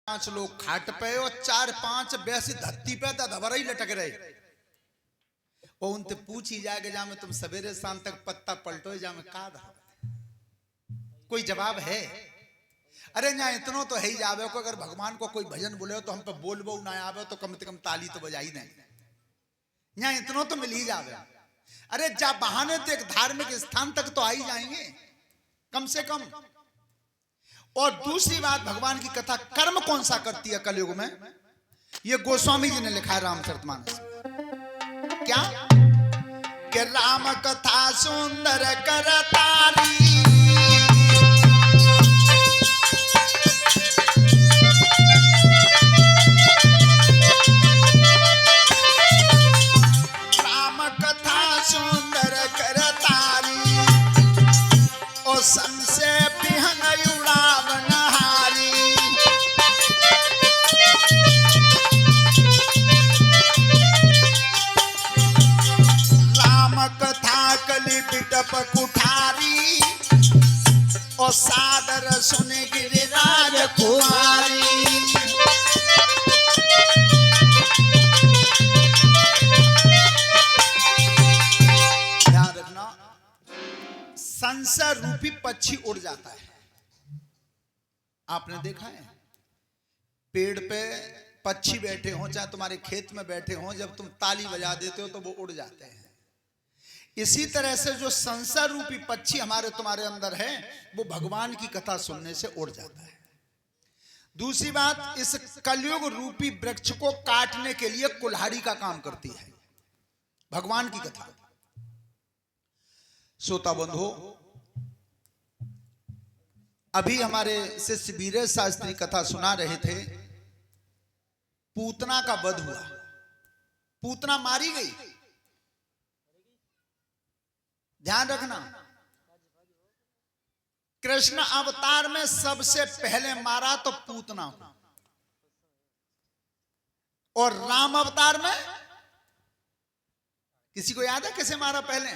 पांच लोग खाट पे और चार पांच वैसे धरती पे धबरा ही लटक रहे। और उनसे पूछ ही जाएगा जा में तुम सवेरे शाम तक पत्ता पलटो जा में का धा कोई जवाब है? अरे यहाँ इतनो तो है ही जावे को अगर भगवान को कोई भजन बोले तो हम पे बोलबो ना आवे तो कम से कम ताली तो बजाई नहीं। यहाँ इतनो तो मिल ही जावे। अरे जा बहाने तो एक धार्मिक स्थान तक तो आ ही जाएंगे कम से कम। और दूसरी बात, भगवान की कथा कर्म कौन सा करती है कलयुग में? ये गोस्वामी जी ने लिखा है रामचरितमानस। क्या कि राम कथा सुंदर करतारी, राम कथा सुंदर करतारी और संशय बिहन उड़ावन हारी। राम कथा कलि बिटप कुठारी और सादर सुने गिरिराज कुमारी। ध्यान रखना, संसार रूपी पक्षी उड़ जाता है। आपने देखा है पेड़ पे पक्षी बैठे हो, चाहे तुम्हारे खेत में बैठे हो, जब तुम ताली बजा देते हो तो वो उड़ जाते हैं। इसी तरह से जो संसार रूपी पक्षी हमारे तुम्हारे अंदर है वो भगवान की कथा सुनने से उड़ जाता है। दूसरी बात, इस कलयुग रूपी वृक्ष को काटने के लिए कुल्हाड़ी का काम करती है भगवान की कथा। श्रोता बंधु, अभी हमारे शिष्य वीरेश शास्त्री कथा सुना रहे थे। पूतना का वध हुआ, पूतना मारी गई। ध्यान रखना, कृष्ण अवतार में सबसे पहले मारा तो पूतना को, और राम अवतार में किसी को याद है कैसे मारा पहले?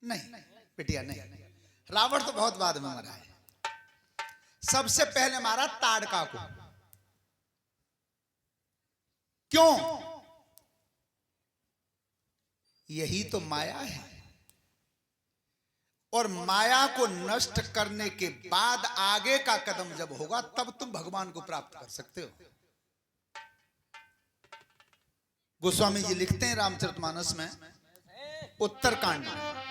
नहीं बिटिया नहीं, रावण तो बहुत बाद में मरा है। सबसे पहले मारा ताड़का को। क्यों? यही तो माया है, और माया को नष्ट करने के बाद आगे का कदम जब होगा तब तुम भगवान को प्राप्त कर सकते हो। गोस्वामी जी लिखते हैं रामचरितमानस में उत्तरकांड में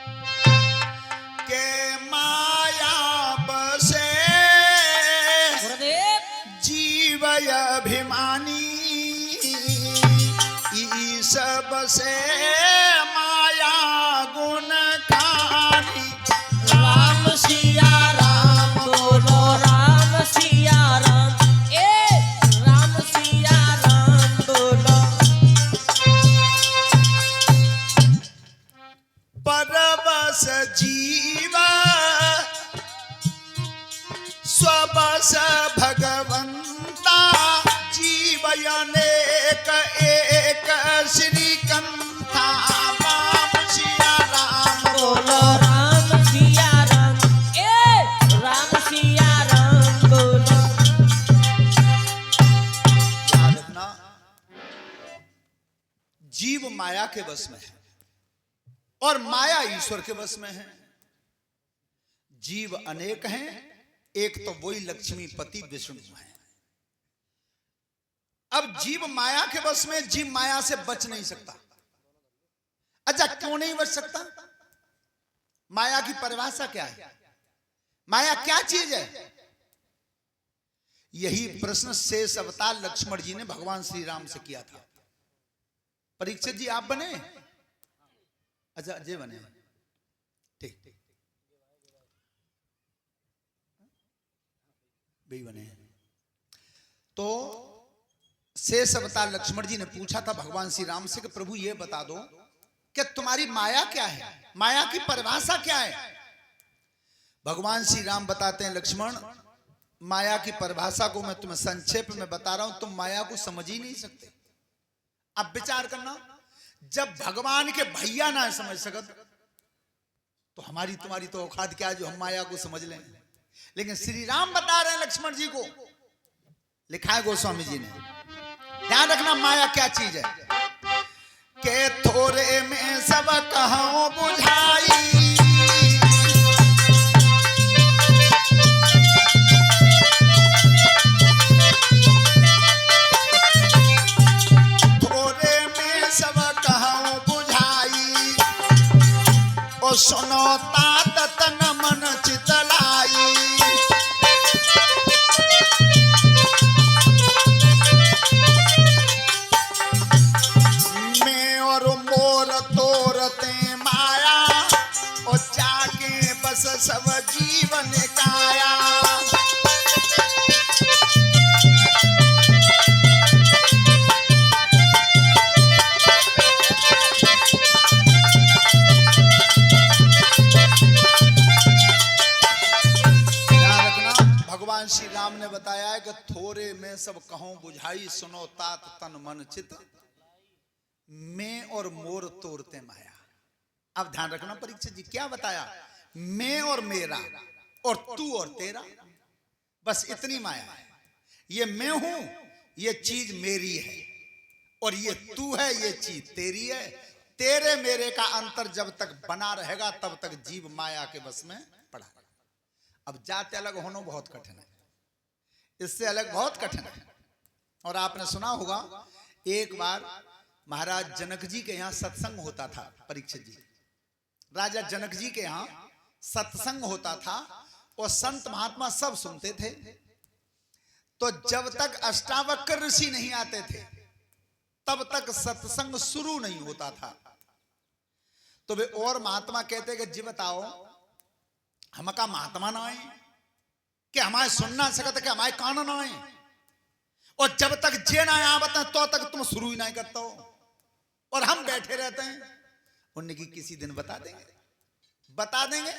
के माया बसे जीव अभिमानी, ईश बसे माया गुण खानी। राम सिया राम बोलो राम सिया राम, राम सिया राम बोलो। परबस जीवा स्वबस भगवंता, जीव अनेक एक श्री कंथा। राम सिया राम बोलो राम सिया राम, राम सिया राम बोलो। याद रखना, जीव माया के वश में है और माया ईश्वर के वश में है। जीव अनेक हैं, एक तो वही लक्ष्मीपति विष्णु है। अब जीव माया के वश में, जीव माया से बच नहीं सकता। अच्छा, क्यों नहीं बच सकता? माया की परिभाषा क्या है? माया क्या चीज है? यही प्रश्न शेष अवतार लक्ष्मण जी ने भगवान श्री राम से किया था। परीक्षित जी आप बने? अच्छा अजय बने, ठीक ठीक भी बने। तो शेष अवतार लक्ष्मण जी ने पूछा था भगवान श्री राम से कि प्रभु ये बता दो कि तुम्हारी माया क्या है, माया की परिभाषा क्या है? भगवान श्री राम बताते हैं, लक्ष्मण माया की परिभाषा को मैं तुम्हें संक्षेप में बता रहा हूं, तुम माया को समझ ही नहीं सकते। अब विचार करना, जब भगवान के भैया ना समझ सकत तो हमारी तुम्हारी तो औकात क्या है जो हम माया को समझ लें? लेकिन श्री राम बता रहे हैं लक्ष्मण जी को, लिखा है गोस्वामी जी ने, ध्यान रखना माया क्या चीज है। के थोड़े में सब कहूं बुझाई, थोड़े में सब कहूं बुझाई, और सुनो तात तन मन चितलाई। मैं और मोर तोरते माया, और जाके बस सब जीवन काया। भगवान श्री राम ने बताया है कि थोड़े में सब कहूं बुझाई, सुनो तात तन मन चित, मैं और मोर तोड़ते माया। अब ध्यान रखना परीक्षित जी क्या बताया, मैं और मेरा, और तू और तेरा, बस इतनी माया है। ये मैं हूं, ये चीज मेरी है, और ये तू है, ये चीज तेरी है। तेरे मेरे का अंतर जब तक बना रहेगा तब तक जीव माया के बस में पड़ा। अब जाते अलग होना बहुत कठिन है, इससे अलग बहुत कठिन है। और आपने सुना होगा एक बार महाराज जनक जी के यहाँ सत्संग होता था। परीक्षित जी, राजा जनक जी के यहाँ सत्संग होता था और संत महात्मा सब सुनते थे। तो जब तक अष्टावक्र ऋषि नहीं आते थे तब तक सत्संग शुरू नहीं होता था। तो वे और महात्मा कहते कि जी बताओ हम का महात्मा ना आए कि हमारे सुनना सकते कि हमारे कान ना आए, और जब तक जे ना आवत है तो तक तुम शुरू ही नहीं करते हो, और हम बैठे रहते हैं। उन्हें की किसी दिन बता देंगे, बता देंगे।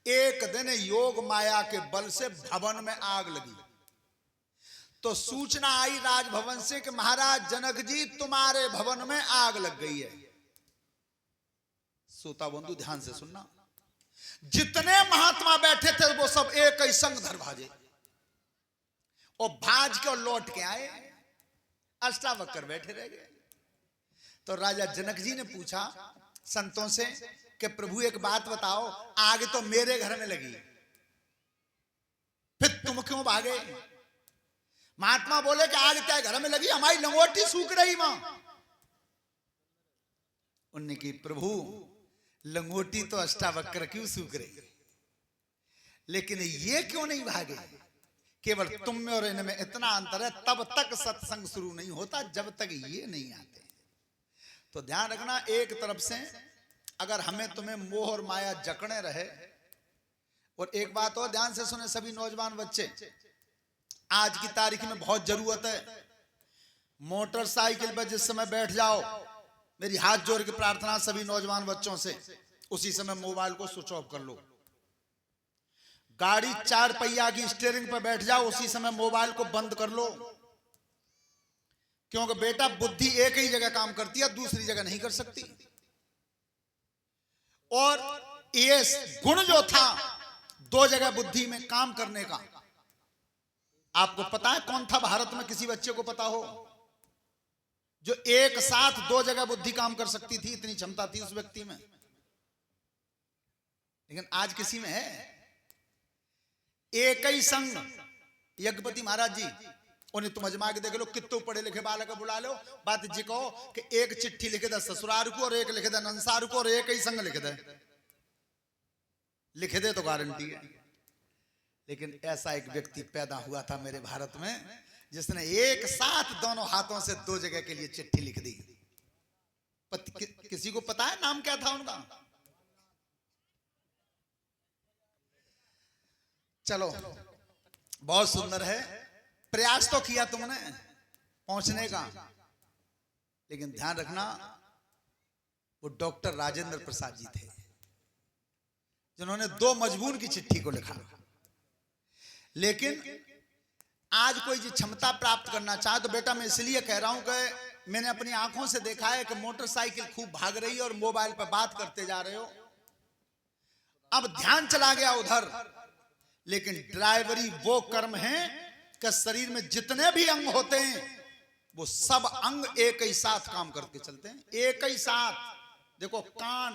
एक दिन योग माया के बल से भवन में आग लगी, तो सूचना आई राजभवन से कि महाराज जनक जी तुम्हारे भवन में आग लग गई है। श्रोता बंधु ध्यान से सुनना, जितने महात्मा बैठे थे वो सब एक ही संग धर भाजे, और भाज के और लौट के आए। अष्टावक्र बैठे रह गए। तो राजा जनक जी ने पूछा संतों से कि प्रभु एक बात बताओ, आग तो मेरे घर में लगी, फिर तुम क्यों भागे? महात्मा बोले कि आग तेरे घर में लगी, हमारी लंगोटी सूख रही मां। उन्होंने की प्रभु लंगोटी तो अष्टावक्र क्यों सूख रही, लेकिन ये क्यों नहीं भागे? केवल तुम में और इनमें इतना अंतर है, तब तक सत्संग शुरू नहीं होता जब तक ये नहीं आते। तो ध्यान रखना, एक तरफ से अगर हमें तुम्हें मोह और माया जकड़े रहे, और एक बात और ध्यान से सुने सभी नौजवान बच्चे, आज की तारीख में बहुत जरूरत है। मोटरसाइकिल पर जिस समय बैठ जाओ, मेरी हाथ जोड़ के प्रार्थना सभी नौजवान बच्चों से, उसी समय मोबाइल को स्विच ऑफ कर लो। गाड़ी 4 पहिया की स्टीयरिंग पर बैठ जाओ, उसी समय मोबाइल को बंद कर लो। क्योंकि बेटा बुद्धि एक ही जगह काम करती है, दूसरी जगह नहीं कर सकती। और ये गुण जो था 2 जगह बुद्धि में काम करने का, आपको पता है कौन था भारत में? किसी बच्चे को पता हो जो एक साथ 2 जगह बुद्धि काम कर सकती थी? इतनी क्षमता थी उस व्यक्ति में। लेकिन आज किसी में है? एक ही संग यज्ञपति महाराज जी, उन्हें तुम अजमा के देख लो, कितने पढ़े लिखे बालक बुला लो, बात जी कहो कि एक चिट्ठी लिखे दे ससुराल को, और एक लिखे दे नंसार को, और एक ही संग लिखे दे तो गारंटी है। लेकिन ऐसा एक व्यक्ति पैदा हुआ था मेरे भारत में, जिसने एक साथ दोनों हाथों से 2 जगह के लिए चिट्ठी लिख दी। किसी को पता है नाम क्या था उनका? चलो बहुत सुंदर है, प्रयास तो किया तुमने पहुंचने का। लेकिन ध्यान रखना, वो डॉक्टर राजेंद्र प्रसाद जी थे जिन्होंने 2 मजबूर की चिट्ठी को लिखा। लेकिन आज कोई जो क्षमता प्राप्त करना चाहे तो बेटा मैं इसलिए कह रहा हूं कि मैंने अपनी आंखों से देखा है कि मोटरसाइकिल खूब भाग रही है और मोबाइल पर बात करते जा रहे हो। अब ध्यान चला गया उधर, लेकिन ड्राइवरी वो कर्म है कि शरीर में जितने भी अंग होते हैं वो सब अंग एक ही साथ काम करके चलते हैं, एक ही साथ। देखो कान,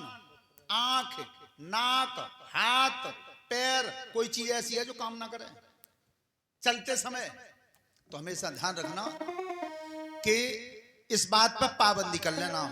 आंख, नाक, हाथ, पैर, कोई चीज ऐसी है जो काम ना करे चलते समय। तो हमेशा ध्यान रखना कि इस बात पर पाबंदी कर लेना।